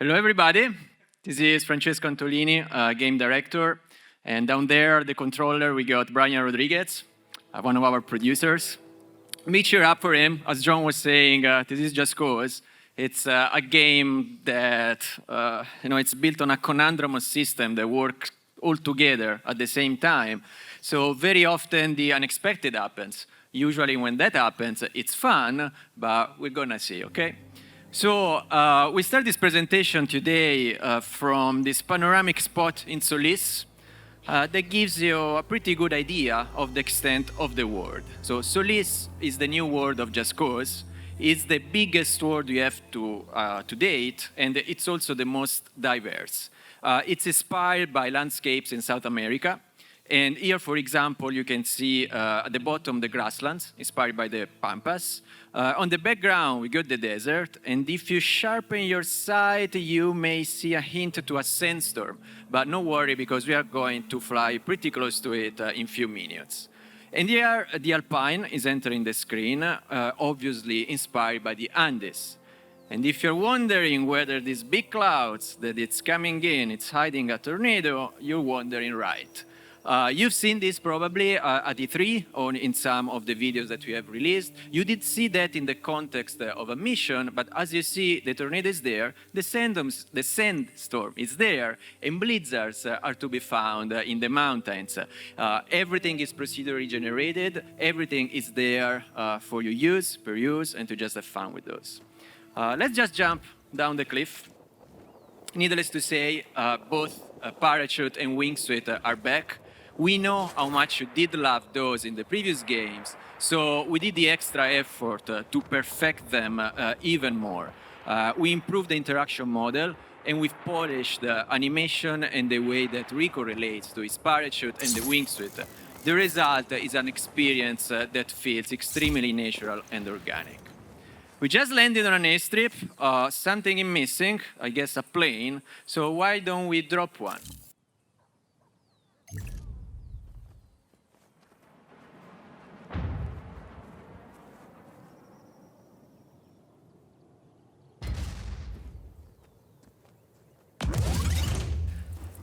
Hello, everybody. This is Francesco Antolini, game director. And down there, the controller, we got Bryan Rodriquez, one of our producers. Make sure up for him. As John was saying, this is Just Cause. It's a game that, it's built on a conundrum system that works all together at the same time. So very often the unexpected happens. Usually when that happens, it's fun, but we're gonna see, okay? So we start this presentation today from this panoramic spot in Solis that gives you a pretty good idea of the extent of the world. So Solis is the new world of Just Cause. It's the biggest world we have to date, and it's also the most diverse. It's inspired by landscapes in South America. And here, for example, you can see at the bottom the grasslands, inspired by the pampas. On the background, we got the desert. And if you sharpen your sight, you may see a hint to a sandstorm. But no worry, because we are going to fly pretty close to it in a few minutes. And here, the Alpine is entering the screen, obviously inspired by the Andes. And if you're wondering whether these big clouds that it's coming in, it's hiding a tornado, you're wondering right. You've seen this probably at E3 or in some of the videos that we have released. You did see that in the context of a mission, but as you see, the tornado is there, the sandstorm is there, and blizzards are to be found in the mountains. Everything is procedurally generated, everything is there for your use, per use, and to just have fun with those. Let's just jump down the cliff. Needless to say, both parachute and wingsuit are back. We know how much you did love those in the previous games, so we did the extra effort to perfect them even more. We improved the interaction model, and we've polished the animation and the way that Rico relates to his parachute and the wingsuit. The result is an experience that feels extremely natural and organic. We just landed on an airstrip. Something is missing, I guess a plane, so why don't we drop one?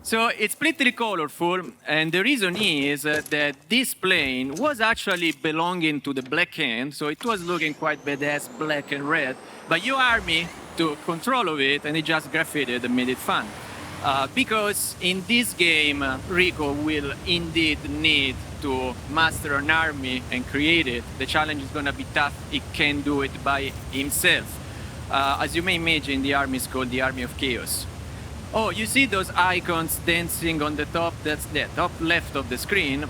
So it's pretty colorful, and the reason is that this plane was actually belonging to the Black Hand, so it was looking quite badass, black and red, but your army took control of it, and it just graffitied and made it fun. Because in this game, Rico will indeed need to master an army and create it. The challenge is gonna be tough. He can't do it by himself. As you may imagine, the army is called the Army of Chaos. Oh, you see those icons dancing on the top? That's the top left of the screen.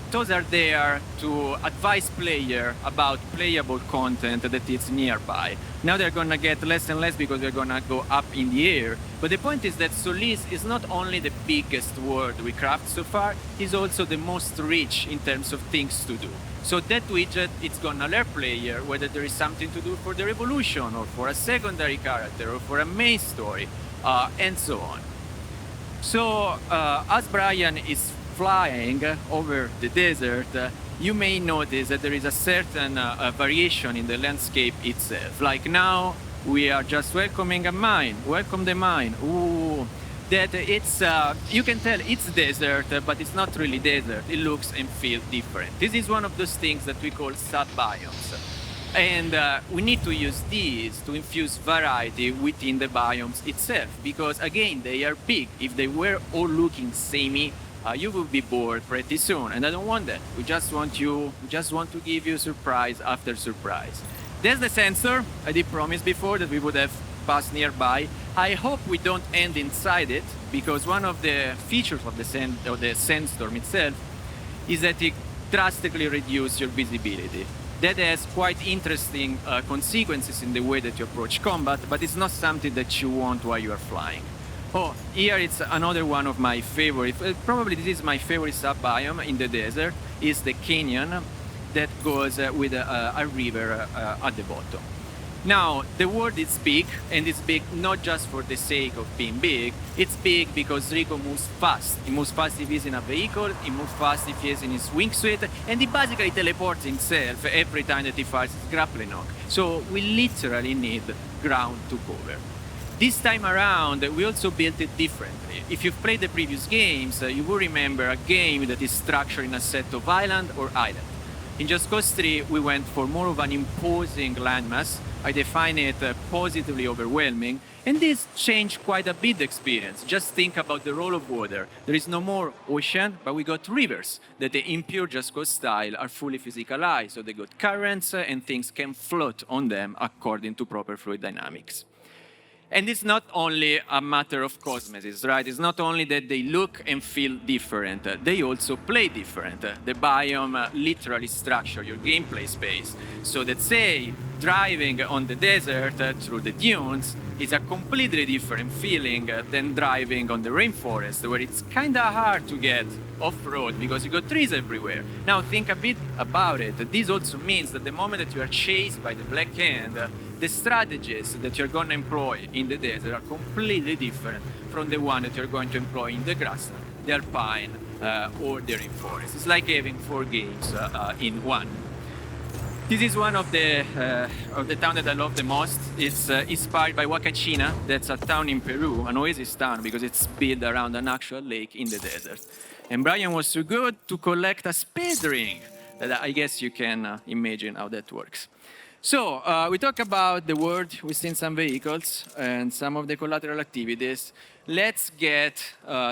Those are there to advise player about playable content that is nearby. Now they're gonna get less and less because they're gonna go up in the air. But the point is that Solis is not only the biggest world we craft so far, it's also the most rich in terms of things to do. So that widget, it's gonna alert player whether there is something to do for the revolution or for a secondary character or for a main story. And so on. So, as Bryan is flying over the desert, you may notice that there is a certain variation in the landscape itself. Like now, we are just welcoming a mine. Welcome the mine. Ooh, that it's, you can tell it's desert, but it's not really desert. It looks and feels different. This is one of those things that we call sub-biomes. And we need to use these to infuse variety within the biomes itself, because again, they are big. If they were all looking samey, you will be bored pretty soon, and I don't want that. We just want to give you surprise after surprise. There's the sensor. I did promise before that we would have passed nearby. I hope we don't end inside it, because one of the features of the sandstorm itself is that it drastically reduces your visibility. That has quite interesting consequences in the way that you approach combat, but it's not something that you want while you are flying. Oh, here it's another one of my favorites. Probably this is my favorite sub-biome in the desert, is the canyon that goes with a river at the bottom. Now, the world is big, and it's big not just for the sake of being big. It's big because Rico moves fast. He moves fast if he's in a vehicle, he moves fast if he's in his wingsuit, and he basically teleports himself every time that he fires his grappling hook. So we literally need ground to cover. This time around, we also built it differently. If you've played the previous games, you will remember a game that is structured in a set of island or island. In Just Cause 3, we went for more of an imposing landmass. I define it positively overwhelming, and this changed quite a bit the experience. Just think about the role of water. There is no more ocean, but we got rivers that in pure Just Cause style are fully physicalized, so they got currents and things can float on them according to proper fluid dynamics. And it's not only a matter of cosmetics, right? It's not only that they look and feel different, they also play different. The biome literally structure your gameplay space. So that, say, driving on the desert through the dunes is a completely different feeling than driving on the rainforest, where it's kind of hard to get off-road because you got trees everywhere. Now think a bit about it. This also means that the moment that you are chased by the Black Hand, the strategies that you're going to employ in the desert are completely different from the one that you're going to employ in the grassland, the alpine, or the rainforest. It's like having 4 games in one. This is one of the town that I love the most. It's inspired by Huacachina. That's a town in Peru, an oasis town, because it's built around an actual lake in the desert. And Bryan was so good to collect a space ring that I guess you can imagine how that works. So we talk about the world, we've seen some vehicles and some of the collateral activities. Let's get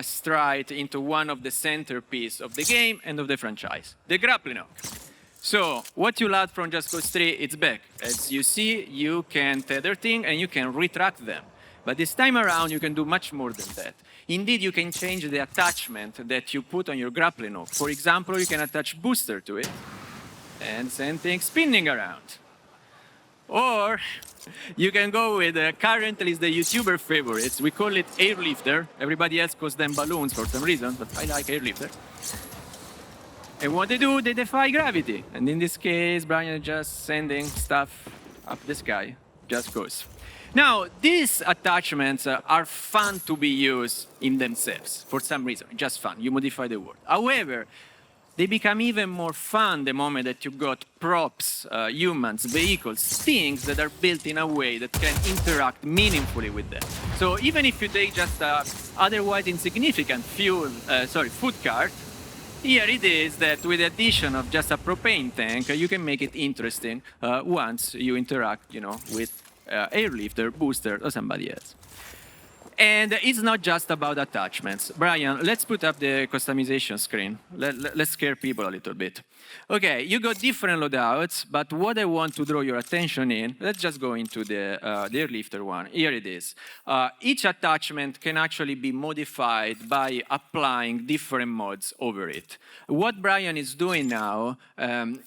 straight into one of the centerpiece of the game and of the franchise, the grappling hook. So what you learned from Just Cause 3, it's back. As you see, you can tether things and you can retract them. But this time around, you can do much more than that. Indeed, you can change the attachment that you put on your grappling hook. For example, you can attach booster to it and send things spinning around. Or you can go with, currently is the YouTuber favorites. We call it airlifter. Everybody else calls them balloons for some reason, but I like airlifter. And what they do, they defy gravity. And in this case, Bryan is just sending stuff up the sky, just goes. Now, these attachments are fun to be used in themselves for some reason, just fun. You modify the word. However, they become even more fun the moment that you've got props, humans, vehicles, things that are built in a way that can interact meaningfully with them. So even if you take just an otherwise insignificant food cart, here it is that with the addition of just a propane tank, you can make it interesting once you interact, with airlifter, booster, or somebody else. And it's not just about attachments. Bryan, let's put up the customization screen. Let's scare people a little bit. Okay, you got different loadouts, but what I want to draw your attention in, let's just go into the airlifter one. Here it is. Each attachment can actually be modified by applying different mods over it. What Bryan is doing now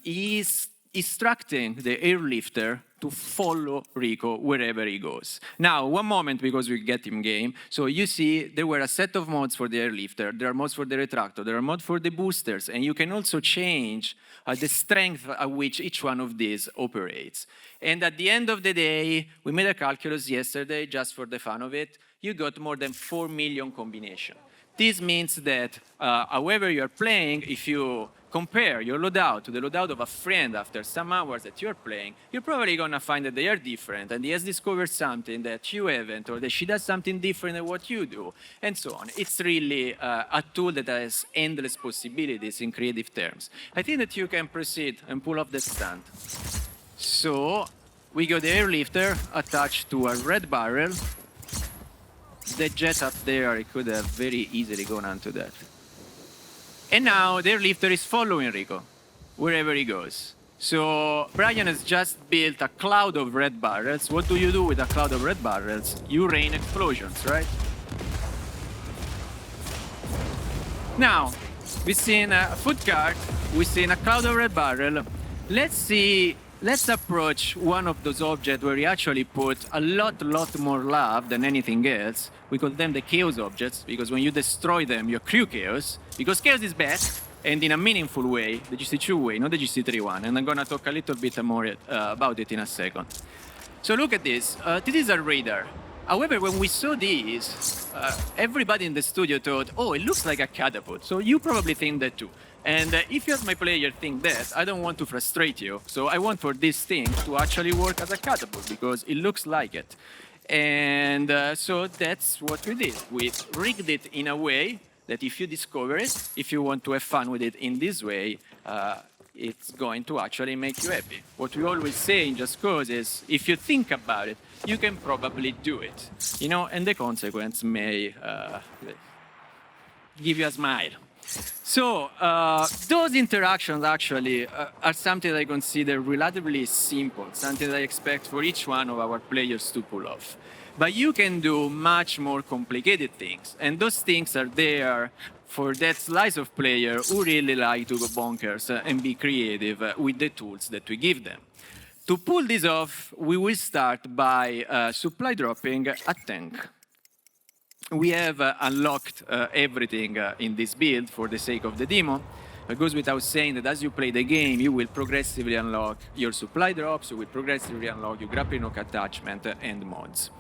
is instructing the airlifter to follow Rico wherever he goes. Now, one moment, because we get him game. So you see, there were a set of mods for the airlifter. There are mods for the retractor. There are mods for the boosters. And you can also change the strength at which each one of these operates. And at the end of the day, we made a calculus yesterday, just for the fun of it. You got more than 4 million combinations. This means that however you're playing, if you compare your loadout to the loadout of a friend after some hours that you're playing, you're probably going to find that they are different, and he has discovered something that you haven't, or that she does something different than what you do, and so on. It's really a tool that has endless possibilities in creative terms. I think that you can proceed and pull off the stand. So we got the airlifter attached to a red barrel. The jet up there, it could have very easily gone onto that. And now the airlifter is following Rico wherever he goes. So Bryan has just built a cloud of red barrels. What do you do with a cloud of red barrels? You rain explosions, right? Now, we've seen a food cart, we've seen a cloud of red barrel. Let's approach one of those objects where we actually put a lot more love than anything else. We call them the chaos objects, because when you destroy them, you accrue chaos. Because chaos is bad, and in a meaningful way, the GC2 way, not the GC3 one. And I'm going to talk a little bit more about it in a second. So look at this. This is a radar. However, when we saw this, everybody in the studio thought, oh, it looks like a catapult. So you probably think that too. And if you as my player think that, I don't want to frustrate you. So I want for this thing to actually work as a catapult, because it looks like it. And so that's what we did. We rigged it in a way that if you discover it, if you want to have fun with it in this way, it's going to actually make you happy. What we always say in Just Cause is, if you think about it, you can probably do it, you know, and the consequence may give you a smile. So those interactions actually are something that I consider relatively simple, something that I expect for each one of our players to pull off. But you can do much more complicated things, and those things are there for that slice of player who really like to go bonkers and be creative with the tools that we give them. To pull this off, we will start by supply dropping a tank. We have unlocked everything in this build for the sake of the demo. It goes without saying that as you play the game, you will progressively unlock your supply drops, you will progressively unlock your grappling hook attachment and mods.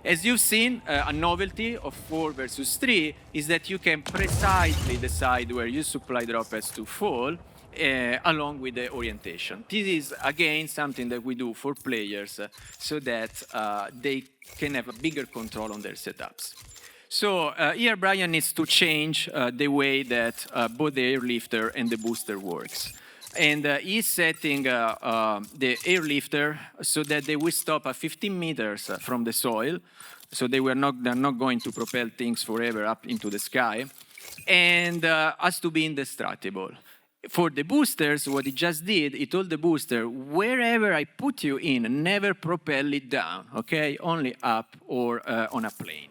As you've seen, a novelty of 4 versus 3 is that you can precisely decide where your supply drop has to fall, along with the orientation. This is, again, something that we do for players so that they can have a bigger control on their setups. So here Bryan needs to change the way that both the airlifter and the booster works. And he's setting the airlifter so that they will stop at 15 meters from the soil. So they're not going to propel things forever up into the sky. And has to be indestructible. For the boosters, what he just did, he told the booster, wherever I put you in, never propel it down, okay? Only up or on a plane.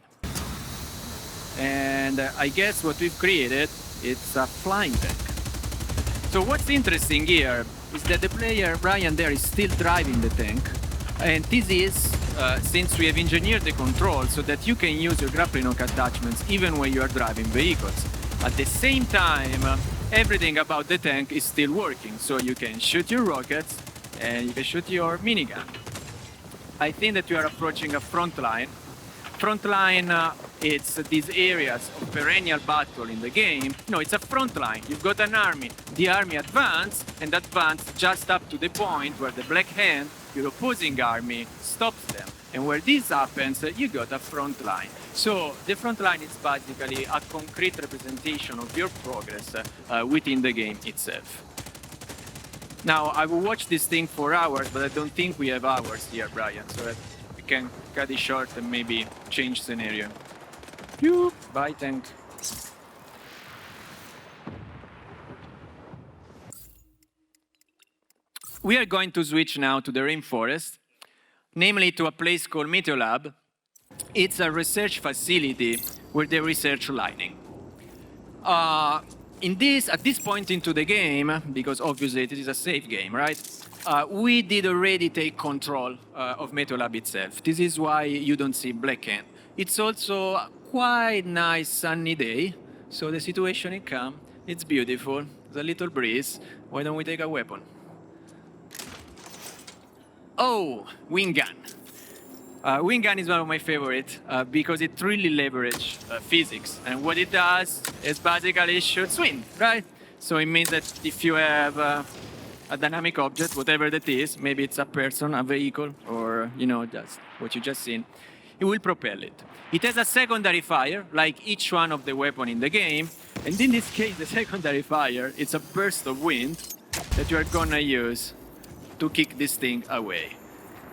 And I guess what we've created, it's a flying tank. So what's interesting here is that the player, Bryan there, is still driving the tank. And this is, since we have engineered the control so that you can use your grappling hook attachments even when you are driving vehicles. At the same time, everything about the tank is still working. So you can shoot your rockets and you can shoot your minigun. I think that you are approaching a front line. Front line, it's these areas of perennial battle in the game. No, it's a front line. You've got an army. The army advance, and advance just up to the point where the Black Hand, your opposing army, stops them. And where this happens, you got a front line. So the front line is basically a concrete representation of your progress within the game itself. Now, I will watch this thing for hours, but I don't think we have hours here, Bryan, so that we can cut it short and maybe change scenario. Phew, bye, tank. We are going to switch now to the rainforest, namely to a place called Meteolab. It's a research facility where they research lightning. At this point into the game, because obviously it is a safe game, right? We did already take control of Meteolab itself. This is why you don't see Black Hand. It's also a quite nice sunny day, so the situation is calm. It's beautiful. There's a little breeze. Why don't we take a weapon? Oh, wind gun. Wind gun is one of my favorites because it really leverages physics. And what it does is basically shoots wind, right? So it means that if you have a dynamic object, whatever that is, maybe it's a person, a vehicle, or, you know, that's what you just seen, it will propel it. It has a secondary fire, like each one of the weapons in the game. And in this case, the secondary fire, it's a burst of wind that you are gonna use to kick this thing away.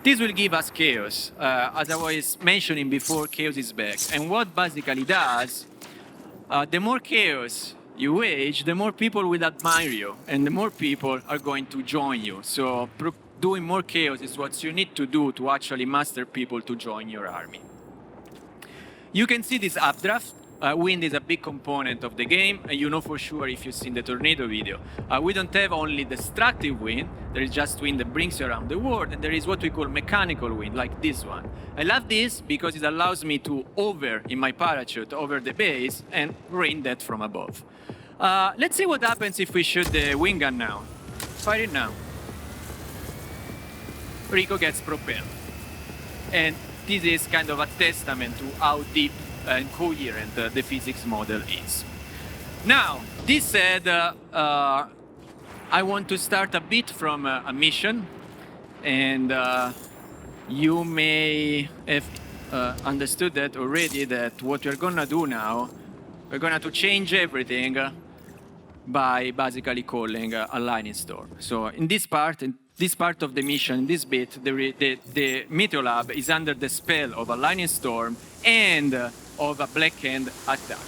This will give us chaos. As I was mentioning before, chaos is back. And what basically does, the more chaos you wage, the more people will admire you, and the more people are going to join you. So doing more chaos is what you need to do to actually master people to join your army. You can see this updraft. Wind is a big component of the game, and you know for sure if you've seen the tornado video. We don't have only destructive wind, there is just wind that brings you around the world, and there is what we call mechanical wind, like this one. I love this because it allows me to hover in my parachute over the base and rain that from above. Let's see what happens if we shoot the wind gun now. Fire it now. Rico gets propelled. And this is kind of a testament to how deep and coherent the physics model is. Now, this said, I want to start a bit from a mission, and you may have understood that already, that what we're gonna do now, we're gonna to change everything by basically calling a lightning storm. So in this part of the mission, in this bit, the Meteor Lab is under the spell of a lightning storm and of a black hand attack.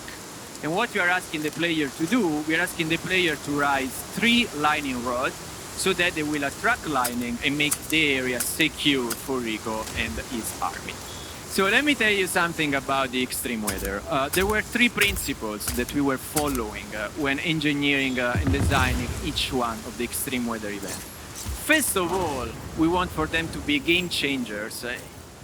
And what we are asking the player to do, we are asking the player to rise 3 lightning rods so that they will attract lightning and make the area secure for Rico and his army. So let me tell you something about the extreme weather. There were 3 principles that we were following when engineering and designing each one of the extreme weather events. First of all, we want for them to be game changers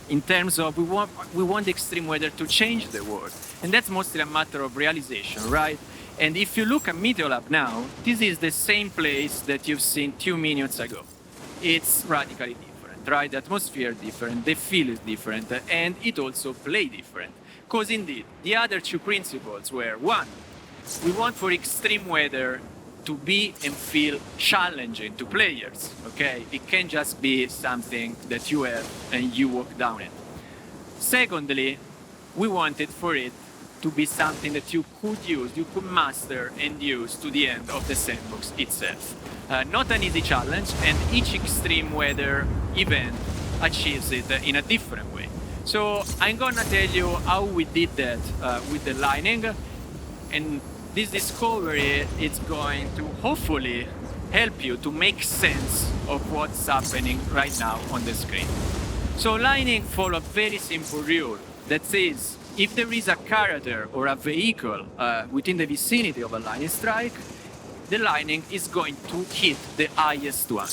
in terms of we want extreme weather to change the world. And that's mostly a matter of realization, right? And if you look at Meteor Lab now, this is the same place that you've seen 2 minutes ago. It's radically different, right? The atmosphere is different, the feel is different, and it also plays different. Because indeed, the other 2 principles were, 1, we want for extreme weather to be and feel challenging to players, okay? It can't just be something that you have and you walk down it. Secondly, we wanted for it to be something that you could use, you could master and use to the end of the sandbox itself. Not an easy challenge, and each extreme weather event achieves it in a different way. So I'm gonna tell you how we did that with the lightning, and this discovery is going to hopefully help you to make sense of what's happening right now on the screen. So lightning follows a very simple rule that says if there is a character or a vehicle within the vicinity of a lightning strike, the lightning is going to hit the highest one.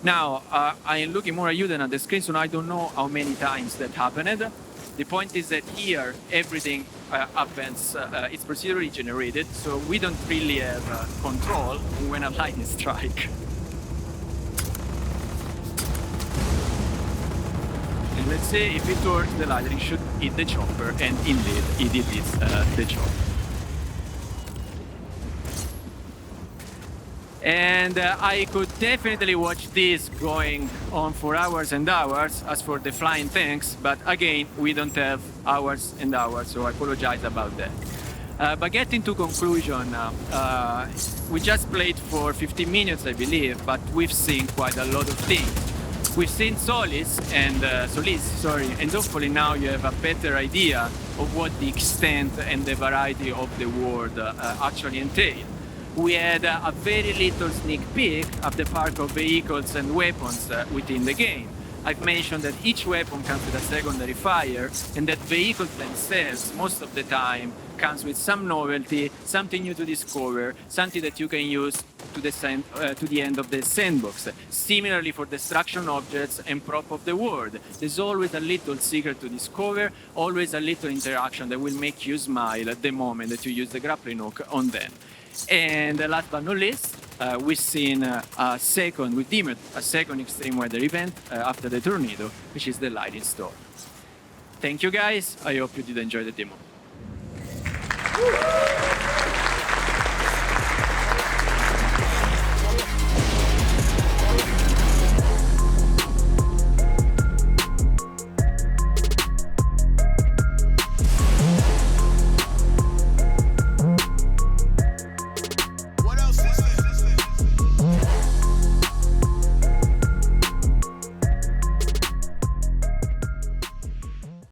Now, I am looking more at you than at the screen, so I don't know how many times that happened. The point is that here, everything happens, it's procedurally generated, so we don't really have control when a lightning strike. And let's say if it works, the lightning should hit the chopper, and indeed, it hits the chopper. And I could definitely watch this going on for hours and hours as for the flying tanks, but again, we don't have hours and hours, so I apologize about that. But getting to conclusion now, we just played for 15 minutes, I believe, but we've seen quite a lot of things. We've seen Solis, and hopefully now you have a better idea of what the extent and the variety of the world actually entail. We had a very little sneak peek of the park of vehicles and weapons within the game. I've mentioned that each weapon comes with a secondary fire, and that vehicles themselves, most of the time, comes with some novelty, something new to discover, something that you can use to the end of the sandbox. Similarly for destruction objects and prop of the world. There's always a little secret to discover, always a little interaction that will make you smile at the moment that you use the grappling hook on them. And last but not least, we've seen a second extreme weather event after the tornado, which is the lightning storm. Thank you guys, I hope you did enjoy the demo.